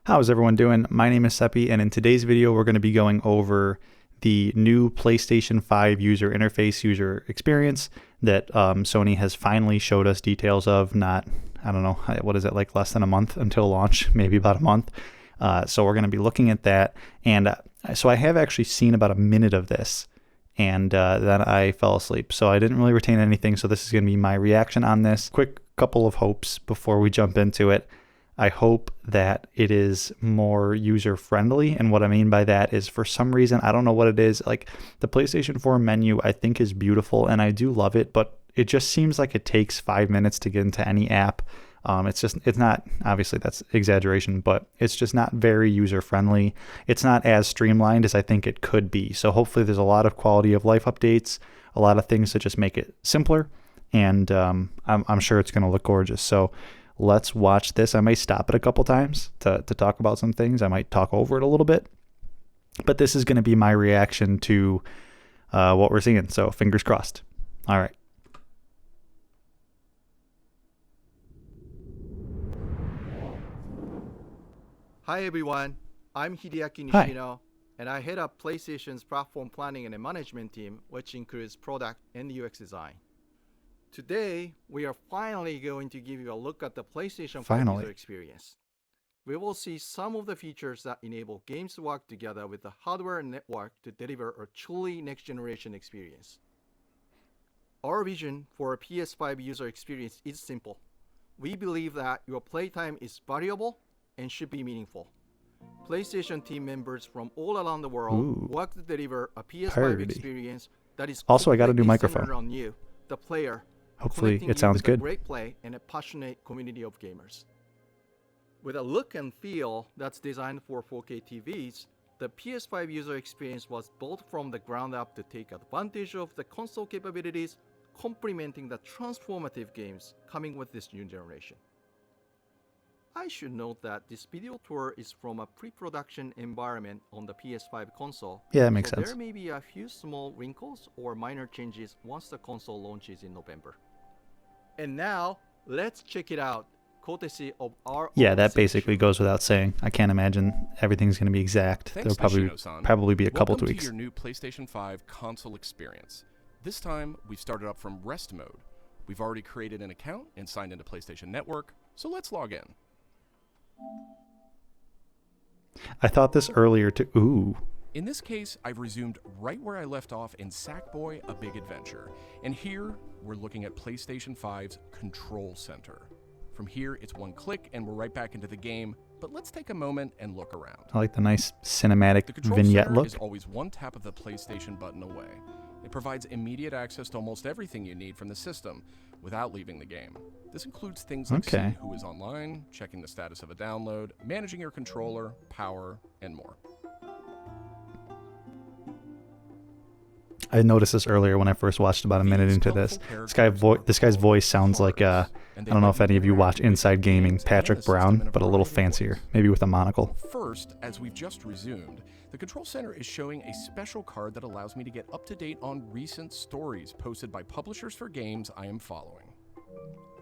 How's everyone doing? My name is Seppi, and in today's video, we're going to be going over the new PlayStation 5 user interface, user experience that Sony has finally showed us details of. I don't know, what is it, like less than a month until launch, maybe about a month. So we're going to be looking at that. And so I have actually seen about a minute of this, and then I fell asleep. So I didn't really retain anything. So this is going to be my reaction on this. Quick couple of hopes before we jump into it. I hope that it is more user friendly. And what I mean by that is, for some reason, I don't know what it is, like the PlayStation 4 menu I think is beautiful and I do love it, but it just seems like it takes 5 minutes to get into any app. It's not, obviously that's exaggeration, but it's just not very user friendly. It's not as streamlined as I think it could be. So hopefully there's a lot of quality of life updates, a lot of things to just make it simpler. And I'm sure it's going to look gorgeous. So let's watch this. I might stop it a couple times to talk about some things. I might talk over it a little bit, but this is going to be my reaction to what we're seeing. So fingers crossed. All right. Hi everyone, I'm Hideaki Hi. Nishino, and I head up PlayStation's platform planning and management team, which includes product and UX design. Today, we are finally going to give you a look at the PlayStation 5 user experience. We will see some of the features that enable games to work together with the hardware and network to deliver a truly next-generation experience. Our vision for a PS5 user experience is simple. We believe that your playtime is valuable and should be meaningful. PlayStation team members from all around the world work to deliver a PS5 experience that is also, I got a new centered microphone on you, the player. Hopefully it sounds good. Great play and a passionate community of gamers. With a look and feel that's designed for 4K TVs, the PS5 user experience was built from the ground up to take advantage of the console capabilities, complementing the transformative games coming with this new generation. I should note that this video tour is from a pre-production environment on the PS5 console. Yeah, that makes sense. There may be a few small wrinkles or minor changes once the console launches in November. And now, let's check it out, courtesy of our Yeah, that basically goes without saying. I can't imagine everything's going to be exact. Thanks, There'll probably be a couple Welcome tweaks. To your new PlayStation 5 console experience. This time, we've started up from rest mode. We've already created an account and signed into PlayStation Network, so let's log in. I thought this earlier too. Ooh. In this case, I've resumed right where I left off in Sackboy: A Big Adventure. And here, we're looking at PlayStation 5's Control Center. From here, it's one click and we're right back into the game, but let's take a moment and look around. I like the nice cinematic The Control vignette Center look. is always one tap of the PlayStation button away. It provides immediate access to almost everything you need from the system without leaving the game. This includes things like seeing who is online, checking the status of a download, managing your controller, power, and more. I noticed this earlier when I first watched about a minute into this. This guy's voice sounds like, I don't know if any of you watch Inside Gaming, Patrick Brown, but a little fancier, maybe with a monocle. First, as we've just resumed, the Control Center is showing a special card that allows me to get up to date on recent stories posted by publishers for games I am following.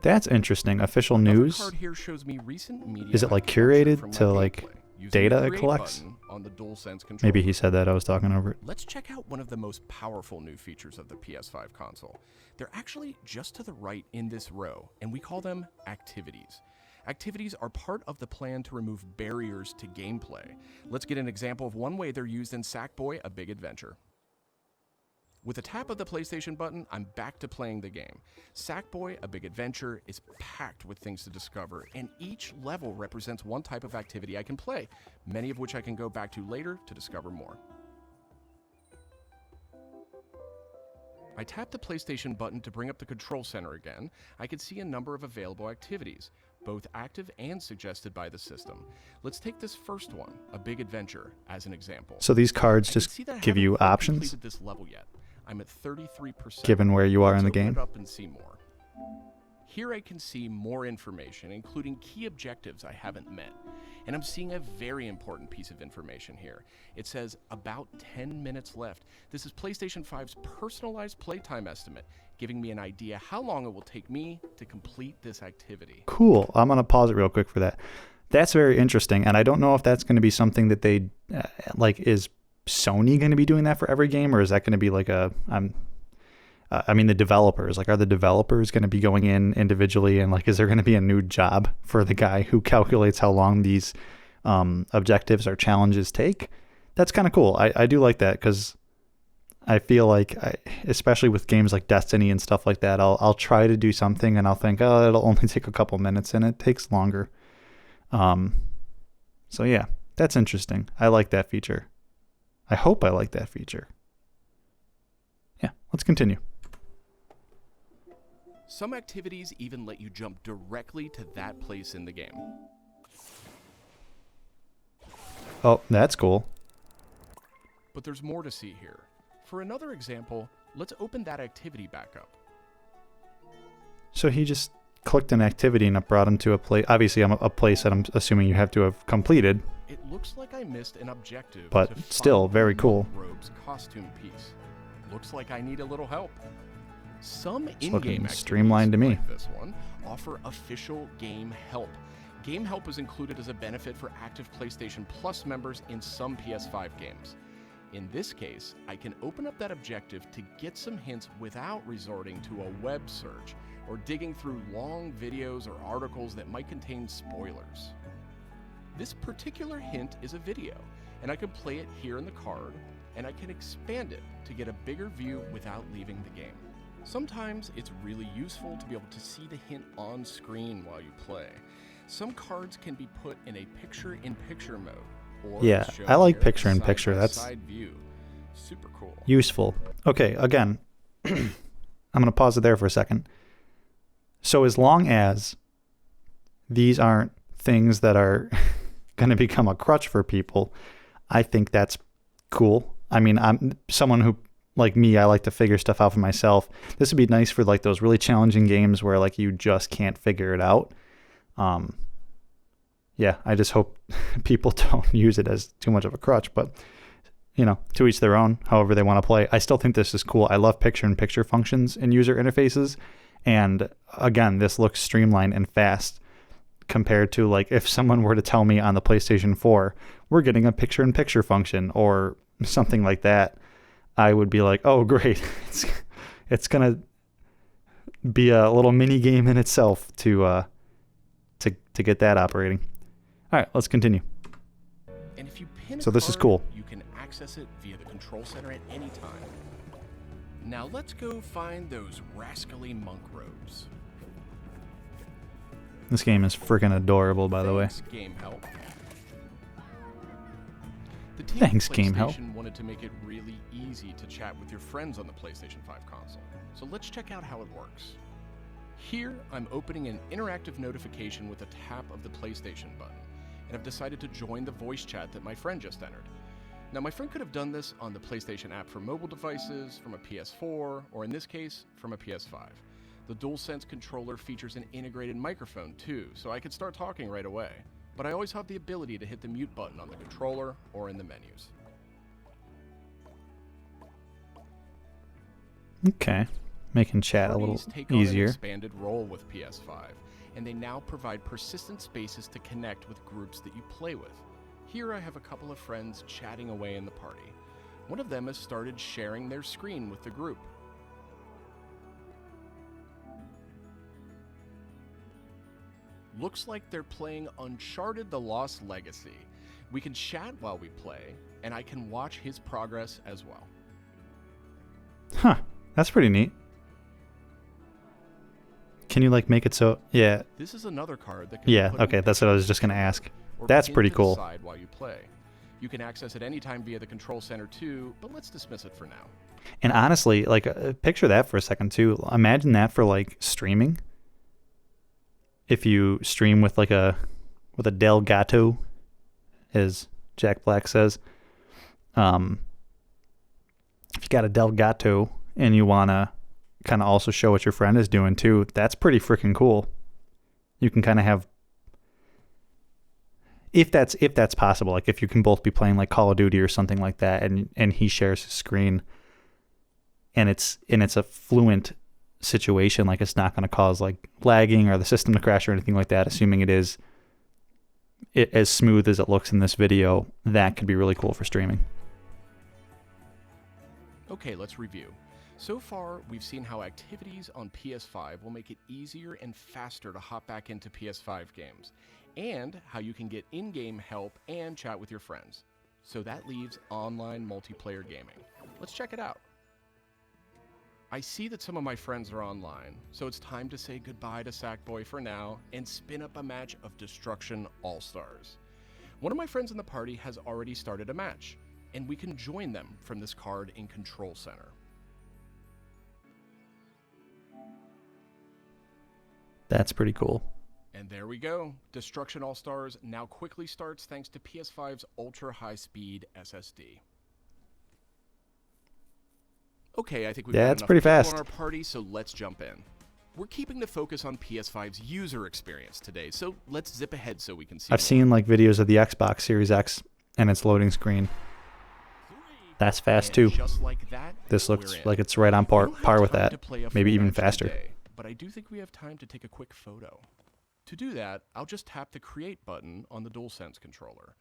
That's interesting. Official news? The card here shows me recent media. Is it like curated to like data it collects? On the DualSense controller. Maybe he said that, I was talking over it. Let's check out one of the most powerful new features of the PS5 console. They're actually just to the right in this row, and we call them activities. Activities are part of the plan to remove barriers to gameplay. Let's get an example of one way they're used in Sackboy: A Big Adventure. With a tap of the PlayStation button, I'm back to playing the game. Sackboy: A Big Adventure is packed with things to discover, and each level represents one type of activity I can play, many of which I can go back to later to discover more. I tap the PlayStation button to bring up the Control Center again. I can see a number of available activities, both active and suggested by the system. Let's take this first one, A Big Adventure, as an example. So these cards just give you options? This level yet. I'm at 33%. Given where you are in the Let's open game? it up and see more. Here I can see more information, including key objectives I haven't met. And I'm seeing a very important piece of information here. It says about 10 minutes left. This is PlayStation 5's personalized playtime estimate, giving me an idea how long it will take me to complete this activity. Cool. I'm going to pause it real quick for that. That's very interesting, and I don't know if that's going to be something that they like. Is Sony going to be doing that for every game, or is that going to be like I mean, the developers, like, are the developers going to be going in individually, and like, is there going to be a new job for the guy who calculates how long these objectives or challenges take? That's kind of cool. I do like that, because I feel like, especially with games like Destiny and stuff like that, I'll try to do something and I'll think, oh, it'll only take a couple minutes, and it takes longer. So yeah, that's interesting. I like that feature. I hope I like that feature. Yeah, let's continue. Some activities even let you jump directly to that place in the game. Oh, that's cool. But there's more to see here. For another example, let's open that activity back up. So he just clicked an activity and it brought him to a place. Obviously, a place that I'm assuming you have to have completed. It looks like I missed an objective. But still, very cool. Robe's costume piece. Looks like I need a little help. Some It's in-game looking activities, streamlined to me. like this one, offer official game help. Game help is included as a benefit for active PlayStation Plus members in some PS5 games. In this case, I can open up that objective to get some hints without resorting to a web search or digging through long videos or articles that might contain spoilers. This particular hint is a video, and I can play it here in the card, and I can expand it to get a bigger view without leaving the game. Sometimes it's really useful to be able to see the hint on screen while you play. Some cards can be put in a picture-in-picture mode. Or Yeah, I like picture-in-picture. That's side view. Super cool. Useful. Okay, again, I'm going to pause it there for a second. So as long as these aren't things that are going to become a crutch for people, I think that's cool. I mean, I'm someone who, like me, I like to figure stuff out for myself. This would be nice for like those really challenging games where like you just can't figure it out. Yeah, I just hope people don't use it as too much of a crutch, but you know, to each their own, however they want to play. I still think this is cool. I love picture-in-picture functions in user interfaces. And again, this looks streamlined and fast compared to like if someone were to tell me on the PlayStation 4, we're getting a picture-in-picture function or something like that, I would be like, oh, great. It's going to be a little mini game in itself to get that operating. All right, let's continue. And if you pin So a this is card, cool. You can access it via the control center at any time. Now let's go find those rascally monk robes. This game is freaking adorable, by the way. Thanks, Game Help. The team Thanks, at Game Help. PlayStation wanted to make it really easy to chat with your friends on the PlayStation 5 console. So let's check out how it works. Here, I'm opening an interactive notification with a tap of the PlayStation button, and I've decided to join the voice chat that my friend just entered. Now, my friend could have done this on the PlayStation app for mobile devices, from a PS4, or in this case, from a PS5. The DualSense controller features an integrated microphone too, so I could start talking right away. But I always have the ability to hit the mute button on the controller or in the menus. Okay. Making chat a little Parties take on an easier. expanded role with PS5, and they now provide persistent spaces to connect with groups that you play with. Here I have a couple of friends chatting away in the party. One of them has started sharing their screen with the group. Looks like they're playing Uncharted: The Lost Legacy. We can chat while we play, and I can watch his progress as well. Huh. That's pretty neat. Can you like make it so? Yeah. This is another card that can Yeah. be put in Okay. That's what I was just gonna ask. or That's pinned pretty to cool. the side while you play. You can access it anytime via the control center too, but let's dismiss it for now. And honestly, like picture that for a second too. Imagine that for like streaming. If you stream with like a Del Gato, as Jack Black says, if you got a Del Gato and you wanna kind of also show what your friend is doing too, that's pretty freaking cool. You can kind of have, if that's possible, like if you can both be playing like Call of Duty or something like that, and he shares his screen, and it's a fluent situation, like it's not going to cause like lagging or the system to crash or anything like that, assuming it is it as smooth as it looks in this video, that could be really cool for streaming. Okay, let's review. So far, we've seen how activities on PS5 will make it easier and faster to hop back into PS5 games, and how you can get in-game help and chat with your friends. So that leaves online multiplayer gaming. Let's check it out. I see that some of my friends are online, so it's time to say goodbye to Sackboy for now and spin up a match of Destruction All-Stars. One of my friends in the party has already started a match, and we can join them from this card in Control Center. That's pretty cool. And there we go. Destruction All-Stars now quickly starts thanks to PS5's ultra-high-speed SSD. Okay, I think we've got it's enough pretty people fast in our party, so let's jump in. We're keeping the focus on PS5's user experience today, so let's zip ahead so we can see I've seen like videos of the Xbox Series X and its loading screen. That's fast too. Just like that, This looks like it's right on par with that, maybe even faster. Today, but I do think we have time to take a quick photo. To do that, I'll just tap the Create button on the DualSense controller.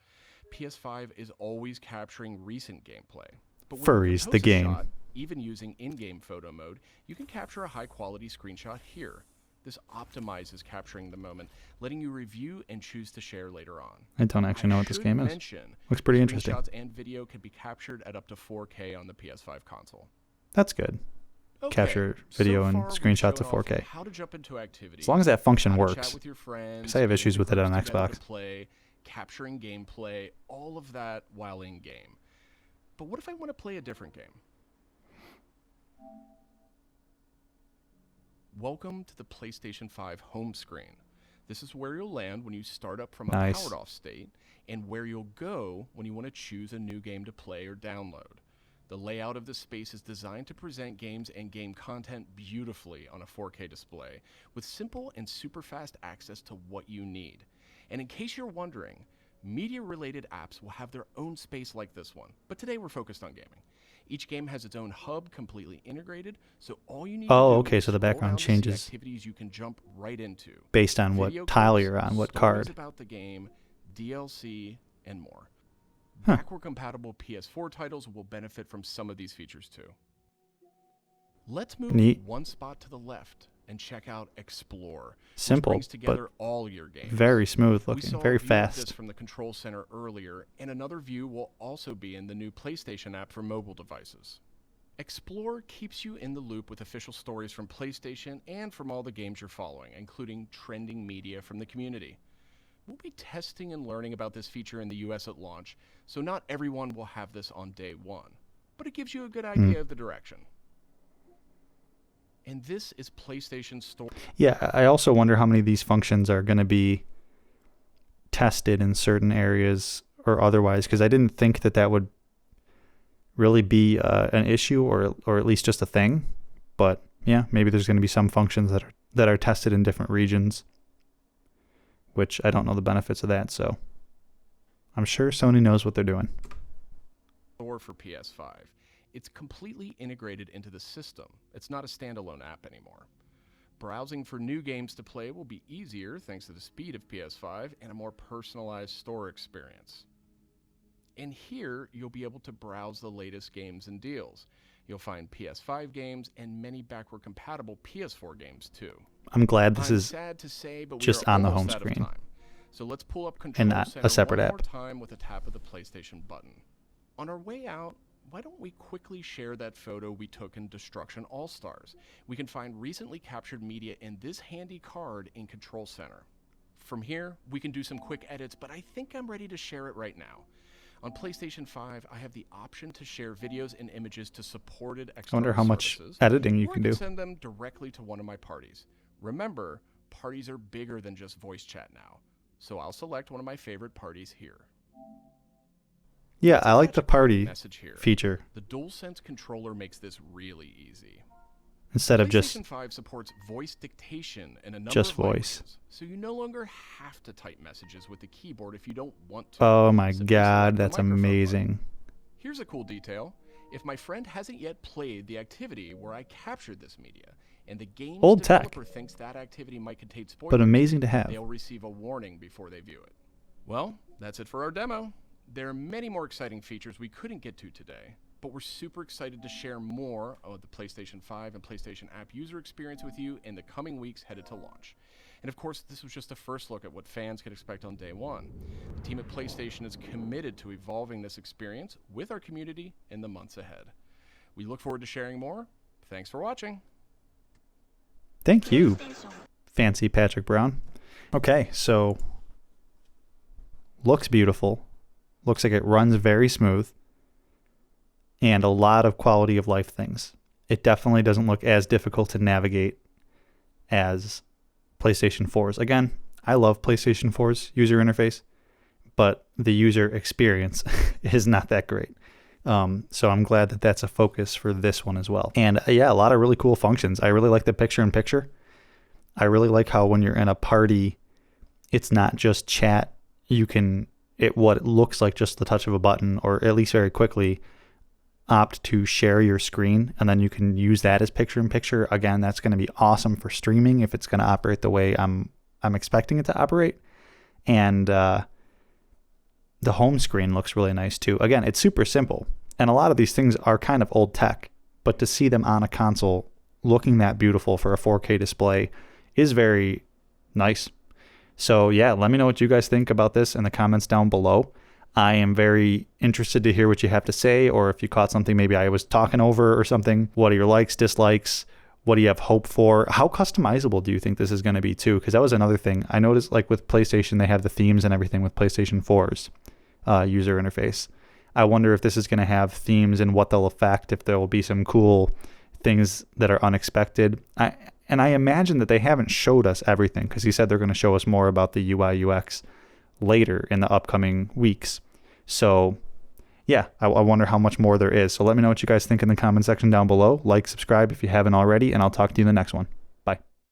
PS5 is always capturing recent gameplay. But when Furries, you the compose a game. shot, even using in-game photo mode, you can capture a high-quality screenshot here. This optimizes capturing the moment, letting you review and choose to share later on. I don't actually know what this game is. Looks pretty interesting. Screenshots and video can be captured at up to 4K on the PS5 console. That's good. Okay, Capture video so and far we've screenshots of shown off 4K. How to jump into activities, As long as that function how to works. chat with your friends, Because I have issues with it on groups together Xbox. to play, capturing gameplay, all of that while in game. But what if I want to play a different game? Welcome to the PlayStation 5 home screen. This is where you'll land when you start up from a Nice. powered off state, and where you'll go when you want to choose a new game to play or download. The layout of the space is designed to present games and game content beautifully on a 4K display, with simple and super fast access to what you need. And in case you're wondering, media-related apps will have their own space like this one, but today we're focused on gaming. Each game has its own hub completely integrated, so all you need to do Okay, is so the scroll background down to see changes activities you can jump right into. based on what Video tile clips, you're on, what stories card. about the game, DLC, and more. Huh. Backward-compatible PS4 titles will benefit from some of these features too. Let's move Neat. one spot to the left and check out Explore, Simple, which brings together but all your games. very smooth We looking, saw very a view of this fast. from the Control Center earlier, and another view will also be in the new PlayStation app for mobile devices. Explore keeps you in the loop with official stories from PlayStation and from all the games you're following, including trending media from the community. We'll be testing and learning about this feature in the US at launch, so not everyone will have this on day one, but it gives you a good idea of the direction. And this is PlayStation Store. Yeah, I also wonder how many of these functions are going to be tested in certain areas or otherwise, because I didn't think that that would really be an issue or at least just a thing. But yeah, maybe there's going to be some functions that are tested in different regions, which I don't know the benefits of that. So I'm sure Sony knows what they're doing. Store for PS5. It's completely integrated into the system. It's not a standalone app anymore. Browsing for new games to play will be easier thanks to the speed of PS5 and a more personalized store experience. And here, you'll be able to browse the latest games and deals. You'll find PS5 games and many backward-compatible PS4 games too. I'm glad this is sad to say, but just we are on the almost home out of screen. time. So let's pull up Control and not Center a separate one app. more time with a tap of the PlayStation button. On our way out, why don't we quickly share that photo we took in Destruction All-Stars? We can find recently captured media in this handy card in Control Center. From here, we can do some quick edits, but I think I'm ready to share it right now. On PlayStation 5, I have the option to share videos and images to supported external I wonder how much services, editing you or can I do. send them directly to one of my parties. Remember, parties are bigger than just voice chat now, so I'll select one of my favorite parties here. Yeah, I like Attach the a quick party message here. feature The DualSense controller makes this really easy. instead of just PlayStation 5 supports voice dictation in a number just of voice. languages, so you no longer have to type messages with the keyboard if you don't want to. Oh my Simply god, select the that's microphone button. amazing. Here's a cool detail. If my friend hasn't yet played the activity where I captured this media, and the game's Old tech, developer thinks that activity might contain spoilers, but amazing to have. they'll receive a warning before they view it. Well, that's it for our demo. There are many more exciting features we couldn't get to today, but we're super excited to share more of the PlayStation 5 and PlayStation app user experience with you in the coming weeks headed to launch. And of course, this was just a first look at what fans could expect on day one. The team at PlayStation is committed to evolving this experience with our community in the months ahead. We look forward to sharing more. Thanks for watching. Thank you, Fancy Patrick Brown. Okay, so looks beautiful. Looks like it runs very smooth. And a lot of quality of life things. It definitely doesn't look as difficult to navigate as PlayStation 4's. Again, I love PlayStation 4's user interface, but the user experience is not that great. So I'm glad that that's a focus for this one as well. And yeah, a lot of really cool functions. I really like the picture-in-picture. I really like how when you're in a party, it's not just chat. You can, what it looks like just the touch of a button, or at least very quickly, opt to share your screen, and then you can use that as picture-in-picture. Again, that's going to be awesome for streaming if it's going to operate the way I'm expecting it to operate. And the home screen looks really nice too. Again, it's super simple, and a lot of these things are kind of old tech, but to see them on a console looking that beautiful for a 4K display is very nice. So yeah, let me know what you guys think about this in the comments down below. I am very interested to hear what you have to say, or if you caught something maybe I was talking over or something. What are your likes, dislikes? What do you have hope for? How customizable do you think this is going to be too? Because that was another thing. I noticed, like with PlayStation, they have the themes and everything with PlayStation 4's user interface. I wonder if this is going to have themes and what they'll affect, if there will be some cool things that are unexpected. And I imagine that they haven't showed us everything, because he said they're going to show us more about the UI UX later in the upcoming weeks. So yeah, I wonder how much more there is. So let me know what you guys think in the comment section down below. Like, subscribe if you haven't already, and I'll talk to you in the next one.